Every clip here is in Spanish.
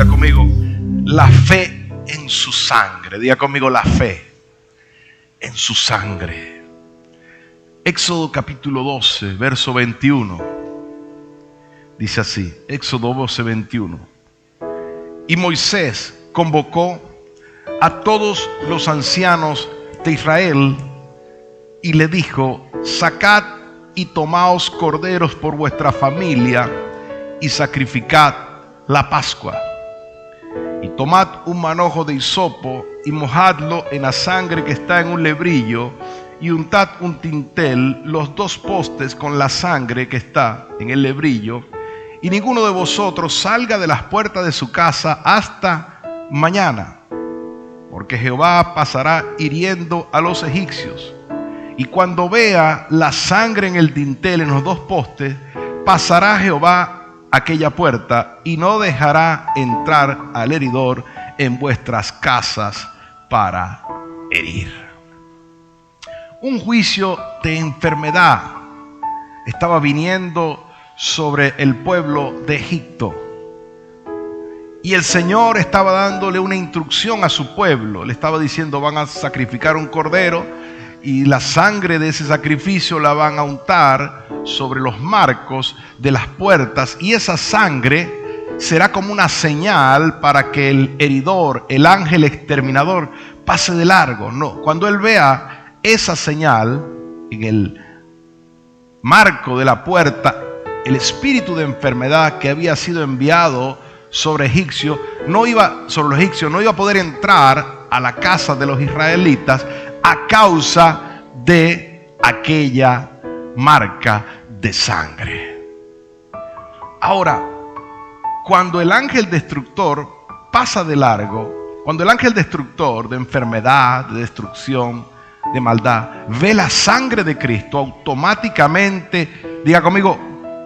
conmigo, la fe en su sangre. Diga conmigo, la fe en su sangre. Éxodo capítulo 12, verso 21. Dice así, Éxodo 12, 21. Y Moisés convocó a todos los ancianos de Israel y le dijo: sacad y tomaos corderos por vuestra familia y sacrificad la Pascua. Y tomad un manojo de hisopo y mojadlo en la sangre que está en un lebrillo, y untad un tintel los dos postes con la sangre que está en el lebrillo, y ninguno de vosotros salga de las puertas de su casa hasta mañana, porque Jehová pasará hiriendo a los egipcios. Y cuando vea la sangre en el dintel, en los dos postes, pasará Jehová aquella puerta y no dejará entrar al heridor en vuestras casas para herir. Un juicio de enfermedad estaba viniendo sobre el pueblo de Egipto. Y el Señor estaba dándole una instrucción a su pueblo. Le estaba diciendo: van a sacrificar un cordero y la sangre de ese sacrificio la van a untar sobre los marcos de las puertas, y esa sangre será como una señal para que el heridor, el ángel exterminador, pase de largo. No, cuando él vea esa señal en el marco de la puerta, el espíritu de enfermedad que había sido enviado sobre los egipcios no iba a poder entrar a la casa de los israelitas a causa de aquella marca de sangre. Ahora, cuando el ángel destructor pasa de largo, cuando el ángel destructor de enfermedad, de destrucción, de maldad, ve la sangre de Cristo, automáticamente, diga conmigo,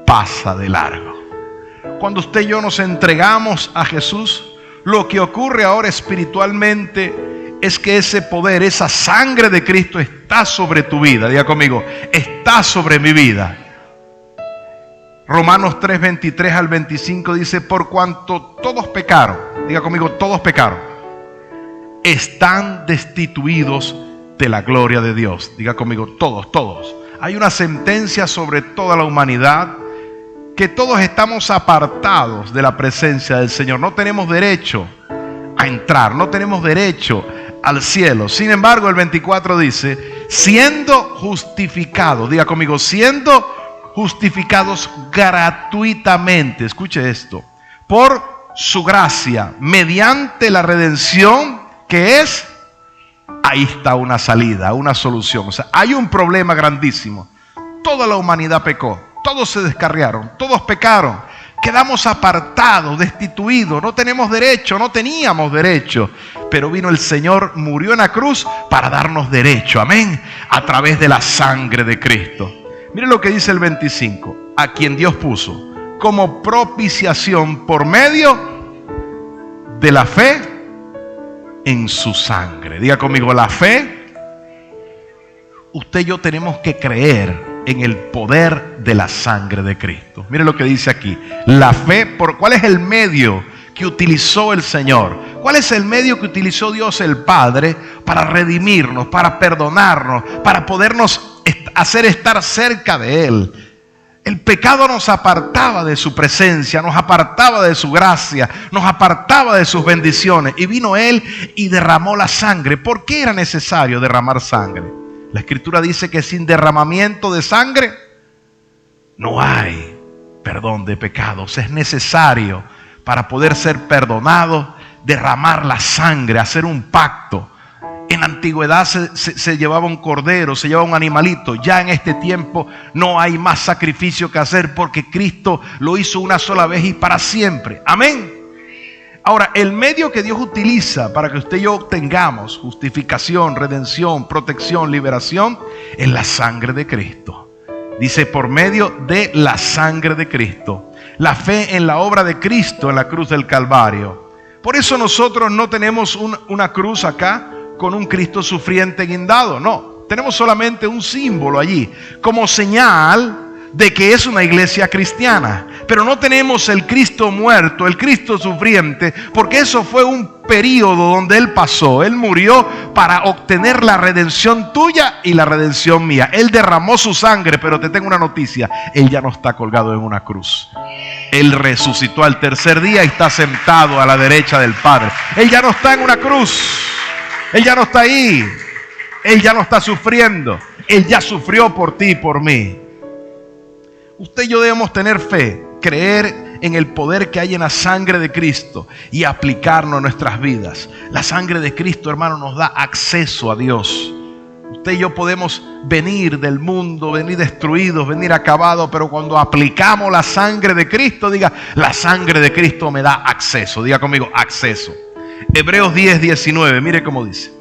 pasa de largo. Cuando usted y yo nos entregamos a Jesús, lo que ocurre ahora espiritualmente es que ese poder, esa sangre de Cristo está sobre tu vida. Diga conmigo, está sobre mi vida. Romanos 3, 23 al 25 dice: por cuanto todos pecaron, diga conmigo, todos pecaron, están destituidos de la gloria de Dios. Diga conmigo, todos. Hay una sentencia sobre toda la humanidad, que todos estamos apartados de la presencia del Señor. No tenemos derecho a entrar, no tenemos derecho al cielo. Sin embargo, el 24 dice: siendo justificados, diga conmigo, siendo justificados gratuitamente, escuche esto, por su gracia, mediante la redención que es, ahí está una salida, una solución. O sea, hay un problema grandísimo. Toda la humanidad pecó, todos se descarriaron, todos pecaron, quedamos apartados, destituidos, no tenemos derecho, no teníamos derecho. Pero vino el Señor, murió en la cruz para darnos derecho, amén, a través de la sangre de Cristo. Mire lo que dice el 25: a quien Dios puso como propiciación por medio de la fe en su sangre. Diga conmigo, la fe. Usted y yo tenemos que creer en el poder de la sangre de Cristo. Mire lo que dice aquí, la fe. ¿Cuál es el medio que utilizó el Señor? ¿Cuál es el medio que utilizó Dios el Padre para redimirnos, para perdonarnos, para podernos hacer estar cerca de Él? El pecado nos apartaba de su presencia, nos apartaba de su gracia, nos apartaba de sus bendiciones, y vino Él y derramó la sangre. ¿Por qué era necesario derramar sangre? La Escritura dice que sin derramamiento de sangre no hay perdón de pecados. Es necesario, para poder ser perdonado, derramar la sangre, hacer un pacto. En la antigüedad se llevaba un cordero, se llevaba un animalito. Ya en este tiempo no hay más sacrificio que hacer, porque Cristo lo hizo una sola vez y para siempre. Amén. Ahora, el medio que Dios utiliza para que usted y yo obtengamos justificación, redención, protección, liberación, es la sangre de Cristo. Dice, por medio de la sangre de Cristo. La fe en la obra de Cristo en la cruz del Calvario. Por eso nosotros no tenemos una cruz acá con un Cristo sufriente guindado. No, tenemos solamente un símbolo allí, como señal de que es una iglesia cristiana, pero no tenemos el Cristo muerto, el Cristo sufriente, porque eso fue un periodo donde Él pasó. Él murió para obtener la redención tuya y la redención mía. Él derramó su sangre, pero te tengo una noticia: Él ya no está colgado en una cruz. Él resucitó al tercer día y está sentado a la derecha del Padre. Él ya no está en una cruz. Él ya no está ahí. Él ya no está sufriendo. Él ya sufrió por ti y por mí. Usted y yo debemos tener fe, creer en el poder que hay en la sangre de Cristo y aplicarlo a nuestras vidas. La sangre de Cristo, hermano, nos da acceso a Dios. Usted y yo podemos venir del mundo, venir destruidos, venir acabados, pero cuando aplicamos la sangre de Cristo, diga: la sangre de Cristo me da acceso. Diga conmigo: acceso. Hebreos 10:19, mire cómo dice: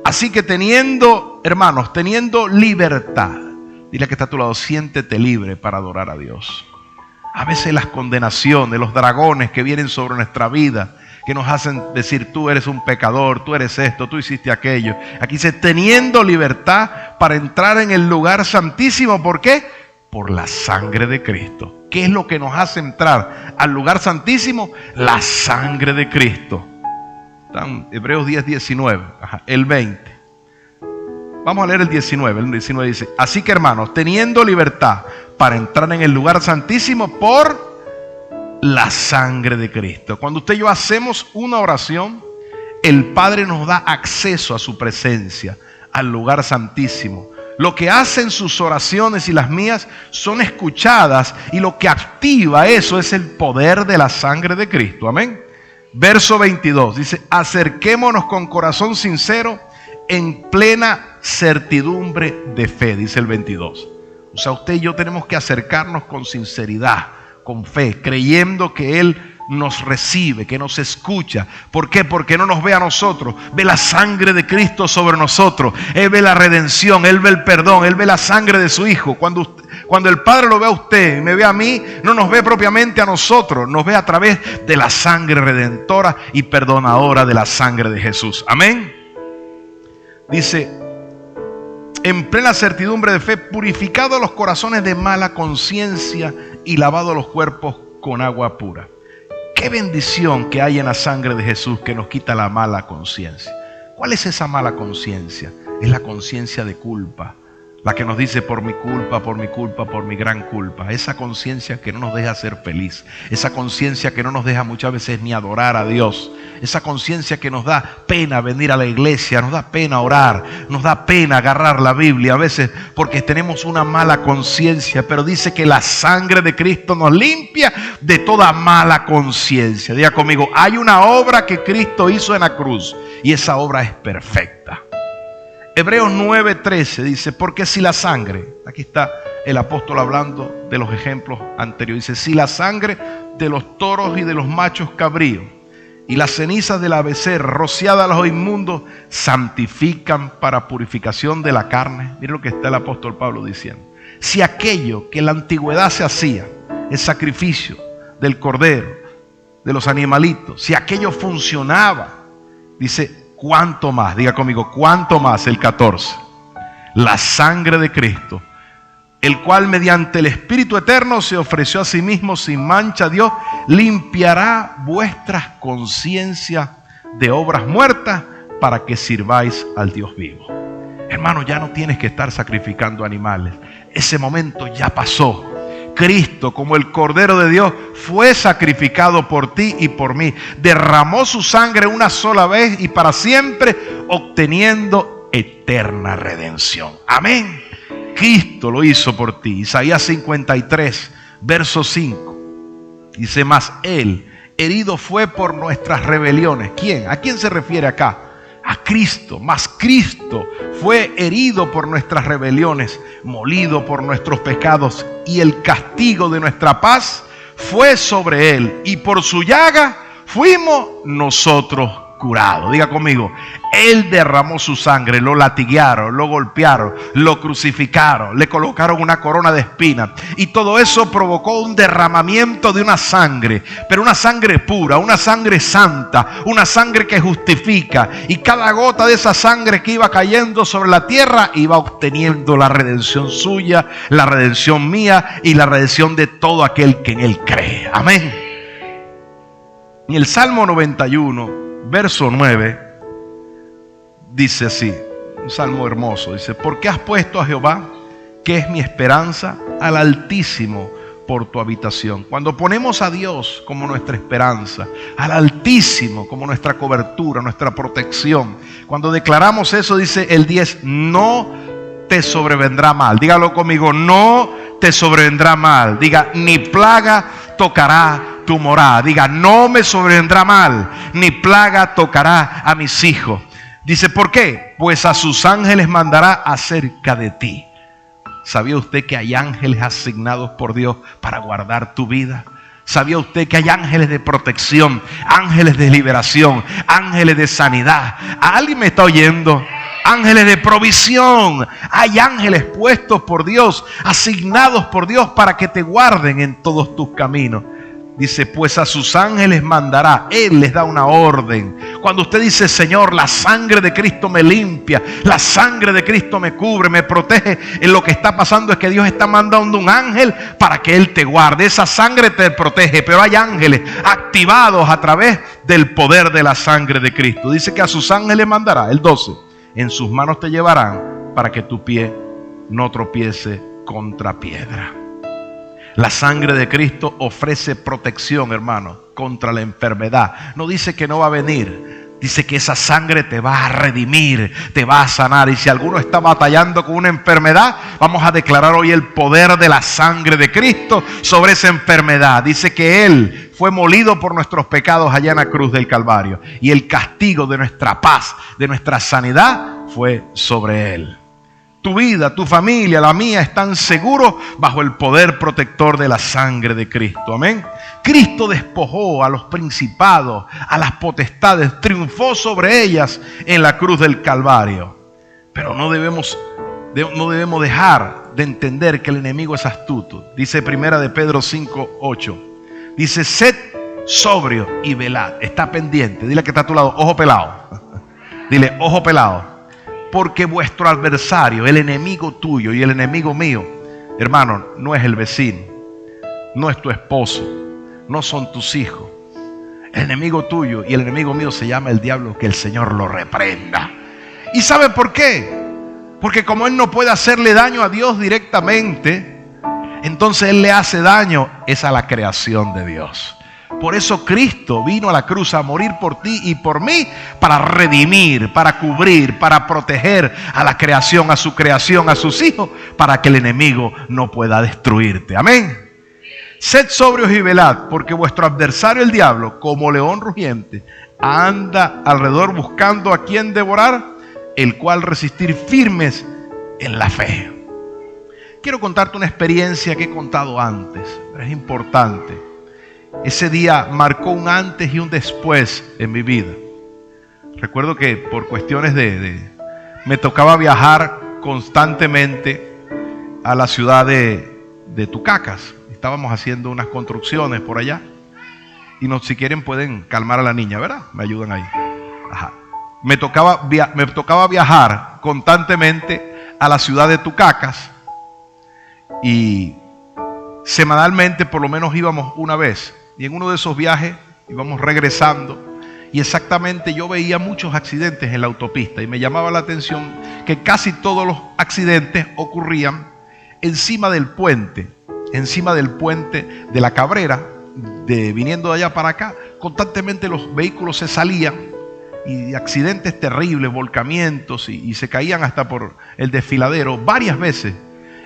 así que teniendo, hermanos, teniendo libertad. Dile que está a tu lado: siéntete libre para adorar a Dios. A veces las condenaciones, los dragones que vienen sobre nuestra vida, que nos hacen decir: tú eres un pecador, tú eres esto, tú hiciste aquello. Aquí dice: teniendo libertad para entrar en el lugar santísimo. ¿Por qué? Por la sangre de Cristo. ¿Qué es lo que nos hace entrar al lugar santísimo? La sangre de Cristo. Están Hebreos 10:19, el 20. Vamos a leer el 19. El 19 dice: así que, hermanos, teniendo libertad para entrar en el lugar santísimo por la sangre de Cristo. Cuando usted y yo hacemos una oración, el Padre nos da acceso a su presencia, al lugar santísimo. Lo que hacen sus oraciones y las mías son escuchadas, y lo que activa eso es el poder de la sangre de Cristo. Amén. Verso 22 dice: acerquémonos con corazón sincero en plena certidumbre de fe, dice el 22. O sea, usted y yo tenemos que acercarnos con sinceridad, con fe, creyendo que Él nos recibe, que nos escucha. ¿Por qué? Porque no nos ve a nosotros, ve la sangre de Cristo sobre nosotros. Él ve la redención, Él ve el perdón, Él ve la sangre de su Hijo. Cuando el Padre lo ve a usted y me ve a mí, no nos ve propiamente a nosotros, nos ve a través de la sangre redentora y perdonadora de la sangre de Jesús. Amén. Dice: en plena certidumbre de fe, purificados los corazones de mala conciencia y lavados los cuerpos con agua pura. Qué bendición que hay en la sangre de Jesús, que nos quita la mala conciencia. ¿Cuál es esa mala conciencia? Es la conciencia de culpa. La que nos dice: por mi culpa, por mi culpa, por mi gran culpa. Esa conciencia que no nos deja ser feliz. Esa conciencia que no nos deja muchas veces ni adorar a Dios. Esa conciencia que nos da pena venir a la iglesia, nos da pena orar, nos da pena agarrar la Biblia a veces porque tenemos una mala conciencia. Pero dice que la sangre de Cristo nos limpia de toda mala conciencia. Diga conmigo: hay una obra que Cristo hizo en la cruz y esa obra es perfecta. Hebreos 9:13 dice: porque si la sangre, aquí está el apóstol hablando de los ejemplos anteriores, dice: si la sangre de los toros y de los machos cabríos y las cenizas de la becerra rociadas a los inmundos santifican para purificación de la carne. Miren lo que está el apóstol Pablo diciendo: si aquello que en la antigüedad se hacía, el sacrificio del cordero, de los animalitos, si aquello funcionaba, dice: ¿cuánto más? Diga conmigo: ¿cuánto más? El 14. La sangre de Cristo, el cual mediante el Espíritu Eterno se ofreció a sí mismo sin mancha a Dios, limpiará vuestras conciencias de obras muertas para que sirváis al Dios vivo. Hermano, ya no tienes que estar sacrificando animales. Ese momento ya pasó. Cristo, como el Cordero de Dios, fue sacrificado por ti y por mí. Derramó su sangre una sola vez y para siempre, obteniendo eterna redención. Amén. Cristo lo hizo por ti. Isaías 53, verso 5. Dice: mas Él herido fue por nuestras rebeliones. ¿Quién? ¿A quién se refiere acá? A Cristo. Mas Cristo fue herido por nuestras rebeliones, molido por nuestros pecados, y el castigo de nuestra paz fue sobre Él, y por su llaga fuimos nosotros curados. Diga conmigo: Él derramó su sangre, lo latiguearon, lo golpearon, lo crucificaron, le colocaron una corona de espinas. Y todo eso provocó un derramamiento de una sangre, pero una sangre pura, una sangre santa, una sangre que justifica. Y cada gota de esa sangre que iba cayendo sobre la tierra iba obteniendo la redención suya, la redención mía y la redención de todo aquel que en Él cree. Amén. En el Salmo 91, verso 9, dice así, un salmo hermoso, dice: porque has puesto a Jehová, que es mi esperanza, al Altísimo por tu habitación. Cuando ponemos a Dios como nuestra esperanza, al Altísimo como nuestra cobertura, nuestra protección, cuando declaramos eso, dice el 10, no te sobrevendrá mal. Dígalo conmigo, no te sobrevendrá mal. Diga, ni plaga tocará tu morada. Diga, no me sobrevendrá mal, ni plaga tocará a mis hijos. Dice, ¿por qué? Pues a sus ángeles mandará acerca de ti. ¿Sabía usted que hay ángeles asignados por Dios para guardar tu vida? ¿Sabía usted que hay ángeles de protección, ángeles de liberación, ángeles de sanidad? ¿Alguien me está oyendo? Ángeles de provisión. Hay ángeles puestos por Dios, asignados por Dios para que te guarden en todos tus caminos. Dice, pues a sus ángeles mandará. Él les da una orden. Cuando usted dice, Señor, la sangre de Cristo me limpia, la sangre de Cristo me cubre, me protege, en lo que está pasando es que Dios está mandando un ángel para que Él te guarde. Esa sangre te protege, pero hay ángeles activados a través del poder de la sangre de Cristo. Dice que a sus ángeles mandará. El 12, en sus manos te llevarán para que tu pie no tropiece contra piedra. La sangre de Cristo ofrece protección, hermano, contra la enfermedad. No dice que no va a venir. Dice que esa sangre te va a redimir, te va a sanar. Y si alguno está batallando con una enfermedad, vamos a declarar hoy el poder de la sangre de Cristo sobre esa enfermedad. Dice que Él fue molido por nuestros pecados allá en la cruz del Calvario. Y el castigo de nuestra paz, de nuestra sanidad, fue sobre Él. Tu vida, tu familia, la mía están seguros bajo el poder protector de la sangre de Cristo. Amén. Cristo despojó a los principados, a las potestades, triunfó sobre ellas en la cruz del Calvario. Pero no debemos dejar de entender que el enemigo es astuto. Dice primera de Pedro 5:8. Dice, sed sobrio y velad. Está pendiente. Dile que está a tu lado, ojo pelado. Dile, ojo pelado. Porque vuestro adversario, el enemigo tuyo y el enemigo mío, hermano, no es el vecino, no es tu esposo, no son tus hijos. El enemigo tuyo y el enemigo mío se llama el diablo, que el Señor lo reprenda. ¿Y sabe por qué? Porque como Él no puede hacerle daño a Dios directamente, entonces Él le hace daño es a la creación de Dios. Por eso Cristo vino a la cruz a morir por ti y por mí, para redimir, para cubrir, para proteger a la creación, a su creación, a sus hijos, para que el enemigo no pueda destruirte. Amén. Sed sobrios y velad, porque vuestro adversario el diablo, como león rugiente, anda alrededor buscando a quien devorar, el cual resistir firmes en la fe. Quiero contarte una experiencia que he contado antes, pero es importante. Ese día marcó un antes y un después en mi vida. Recuerdo que por cuestiones me tocaba viajar constantemente a la ciudad de Tucacas. Estábamos haciendo unas construcciones por allá. Y si quieren pueden calmar a la niña, ¿verdad? Me ayudan ahí. Ajá. Me tocaba viajar constantemente a la ciudad de Tucacas. Y semanalmente por lo menos íbamos una vez. Y en uno de esos viajes íbamos regresando y exactamente yo veía muchos accidentes en la autopista y me llamaba la atención que casi todos los accidentes ocurrían encima del puente de la Cabrera, viniendo de allá para acá. Constantemente los vehículos se salían y accidentes terribles, volcamientos y se caían hasta por el desfiladero varias veces.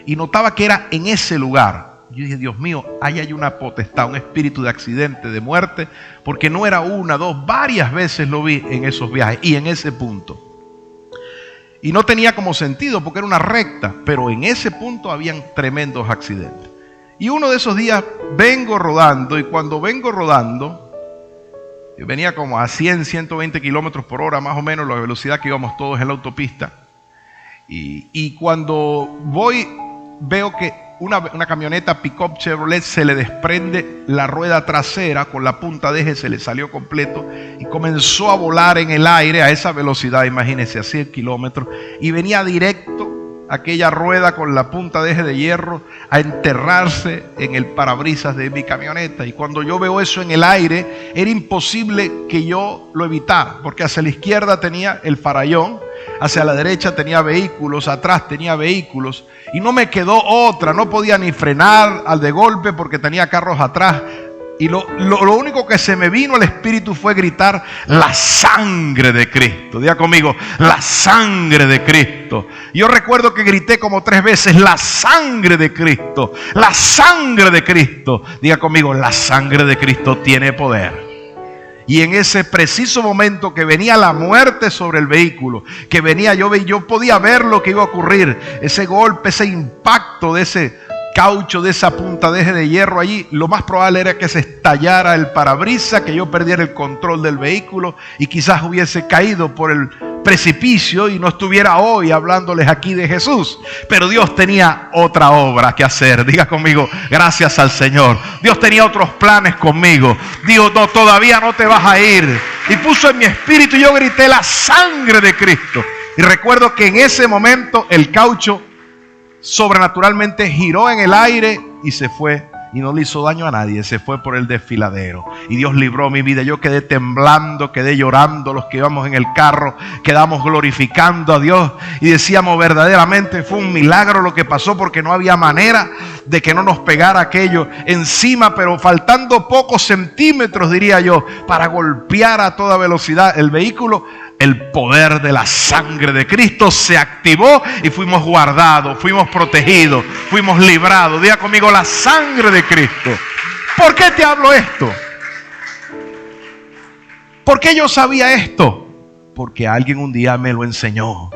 Y notaba que era en ese lugar. Yo dije, Dios mío, ahí hay una potestad, un espíritu de accidente, de muerte, porque no era una, dos, varias veces lo vi en esos viajes y en ese punto. Y no tenía como sentido porque era una recta, pero en ese punto habían tremendos accidentes. Y uno de esos días vengo rodando y cuando vengo rodando, Yo venía como a 100, 120 kilómetros por hora, más o menos, la velocidad que íbamos todos en la autopista. Y cuando voy, veo que una camioneta pick-up Chevrolet se le desprende la rueda trasera, con la punta de eje se le salió completo y comenzó a volar en el aire a esa velocidad, imagínense, a 100 kilómetros, y venía directo aquella rueda con la punta de eje de hierro a enterrarse en el parabrisas de mi camioneta. Y cuando yo veo eso en el aire, era imposible que yo lo evitara, porque hacia la izquierda tenía el farallón, hacia la derecha tenía vehículos, atrás tenía vehículos, y no me quedó otra, no podía ni frenar al de golpe porque tenía carros atrás. Y lo único que se me vino al espíritu fue gritar: la sangre de Cristo. Diga conmigo: la sangre de Cristo. Yo recuerdo que grité como 3 veces: la sangre de Cristo, la sangre de Cristo. Diga conmigo: la sangre de Cristo tiene poder. Y en ese preciso momento que venía la muerte sobre el vehículo, que venía yo podía ver lo que iba a ocurrir, ese golpe, ese impacto de ese caucho, de esa punta de eje de hierro allí, lo más probable era que se estallara el parabrisas, que yo perdiera el control del vehículo y quizás hubiese caído por el precipicio y no estuviera hoy hablándoles aquí de Jesús. Pero Dios tenía otra obra que hacer. Diga conmigo: gracias al Señor. Dios tenía otros planes conmigo. Dios: no, todavía no te vas a ir. Y puso en mi espíritu y yo grité: la sangre de Cristo. Y recuerdo que en ese momento el caucho sobrenaturalmente giró en el aire y se fue, y no le hizo daño a nadie, se fue por el desfiladero. Y Dios libró mi vida. Yo quedé temblando, quedé llorando. Los que íbamos en el carro quedamos glorificando a Dios y decíamos: verdaderamente fue un milagro lo que pasó, porque no había manera de que no nos pegara aquello encima, pero faltando pocos centímetros, diría yo, para golpear a toda velocidad el vehículo. El poder de la sangre de Cristo se activó y fuimos guardados, fuimos protegidos, fuimos librados. Diga conmigo: la sangre de Cristo. ¿Por qué te hablo esto? ¿Por qué yo sabía esto? Porque alguien un día me lo enseñó.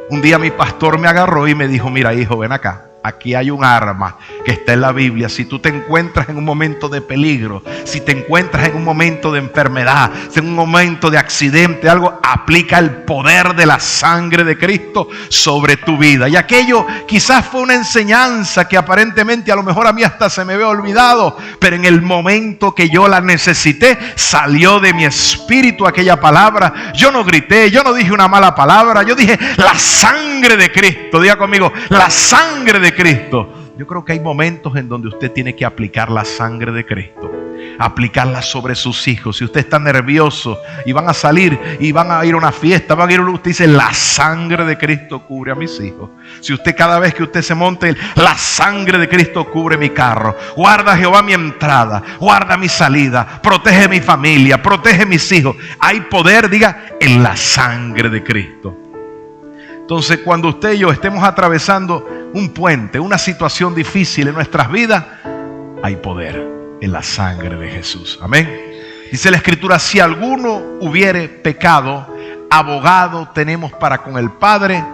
Un día mi pastor me agarró y me dijo: mira, hijo, ven acá. Aquí hay un arma que está en la Biblia. Si tú te encuentras en un momento de peligro, si te encuentras en un momento de enfermedad, en un momento de accidente, algo, aplica el poder de la sangre de Cristo sobre tu vida. Y aquello quizás fue una enseñanza que aparentemente a lo mejor a mí hasta se me había olvidado, pero en el momento que yo la necesité, salió de mi espíritu aquella palabra. Yo no grité, yo no dije una mala palabra, yo dije: la sangre de Cristo. Diga conmigo: la sangre de Cristo. Yo creo que hay momentos en donde usted tiene que aplicar la sangre de Cristo, aplicarla sobre sus hijos. Si usted está nervioso y van a salir y van a ir a una fiesta, van a ir a usted dice: la sangre de Cristo cubre a mis hijos. Si usted, cada vez que usted se monte, la sangre de Cristo cubre mi carro. Guarda, Jehová, mi entrada, guarda mi salida, protege mi familia, protege mis hijos. Hay poder, diga, en la sangre de Cristo. Entonces, cuando usted y yo estemos atravesando un puente, una situación difícil en nuestras vidas, hay poder en la sangre de Jesús. Amén. Dice la Escritura: si alguno hubiere pecado, abogado tenemos para con el Padre,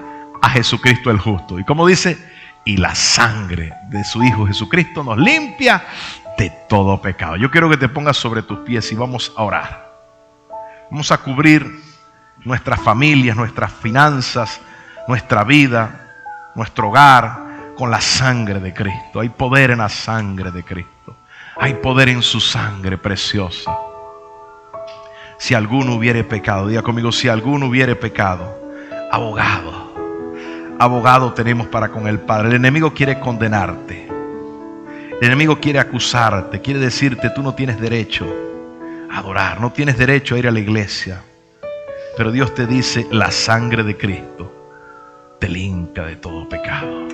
a Jesucristo el justo. Y como dice: y la sangre de su Hijo Jesucristo nos limpia de todo pecado. Yo quiero que te pongas sobre tus pies y vamos a orar. Vamos a cubrir nuestras familias, nuestras finanzas, nuestra vida, nuestro hogar con la sangre de Cristo. Hay poder en la sangre de Cristo. Hay poder en su sangre preciosa. Si alguno hubiere pecado, diga conmigo: si alguno hubiere pecado, abogado tenemos para con el Padre. El enemigo quiere condenarte. El enemigo quiere acusarte, quiere decirte: tú no tienes derecho a adorar, no tienes derecho a ir a la iglesia. Pero Dios te dice: la sangre de Cristo te limpia de todo pecado.